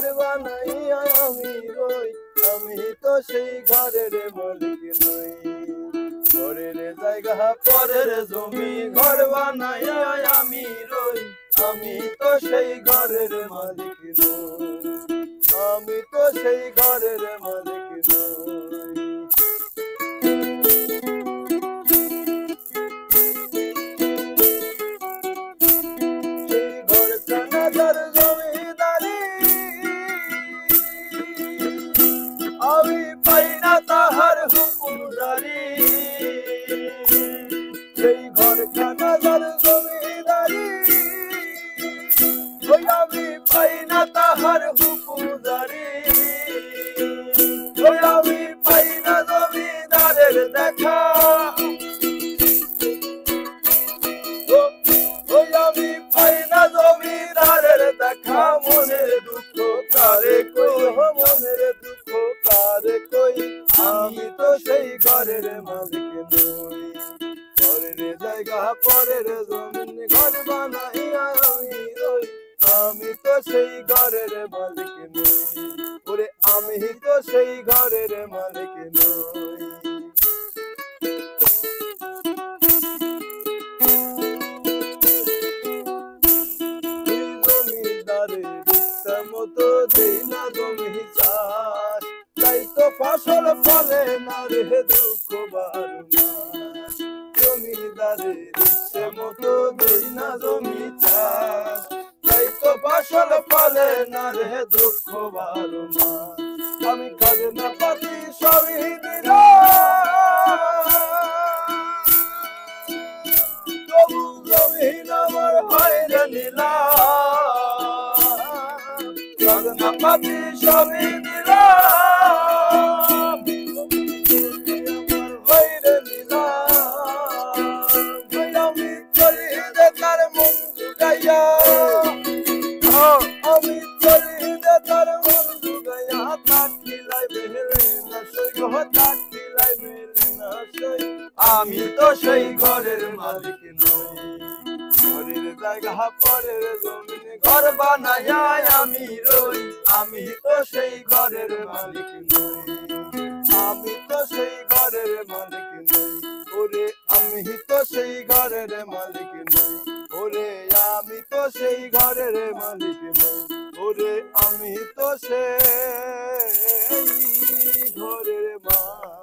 ঘর বানাইয়া আমি রই, আমি তো সেই ঘরের মালিক নই। ঘরের জায়গা পরের জমি, ঘর বানাইয়া আমি রই, আমি তো সেই ঘরের মালিক নই, আমি তো সেই ঘরের মালিক নই। সেই ঘরখানা যার জমিদারি, আমি পাই না তাহার হুকুমদারি। সেই ঘরখানা যার জমিদারি, ওই আমি পাই না তাহার হুকুমদারি। ওই আমি পাই না জমিদারের দেখা, ওই আমি পাই না জমিদারের দেখা। মনের দুঃখ কারে কই, মনের দুঃখ কারে কই, আমি তো সেই ঘরের মালিক নই। ঘরের জায়গা পরের জমিন, ঘর বানাইয়া আমি রই, আমি তো সেই ঘরের মালিক নই। ওরে আমি তো সেই ঘরের মালিক নই। জমিদারের ইচ্ছা মতো দেই না জমি চাষ, তাই তো ফসল ফলে না রে দুঃখ বারো মাস। জমিদারের ইচ্ছে মতো দেই না জমি চাষ, তাই তো ফসল ফলে না রে দুঃখ বারো মাস। আমি খাজনা পাতি সবই দিলাম, তবু জমিন আমার বাইরে নিলাম। খাজনা পাতি সবই দিলাম, আমার বাইরে নিলাম। আমি চলি যে তার মন জুগাইয়া, আমি চলি যে তার মন জুগাইয়া। তাক খিলাই মেলে না সই গো, তাক খিলাই মেলে না সই, আমি তো সেই ঘরের মালিক নই। ঘরের জায়গা পরের জমিন, ঘর বানাইয়া আমি রই, আমি তো সেই ঘরের মালিক নই, আমি তো সেই ঘরের মালিক নই। ওরে আমি তো সেই ঘরের মালিক নই, ওরে আমি তো সেই ঘরের মালিক নই, ওরে আমি তো সেই ঘরের মালিক।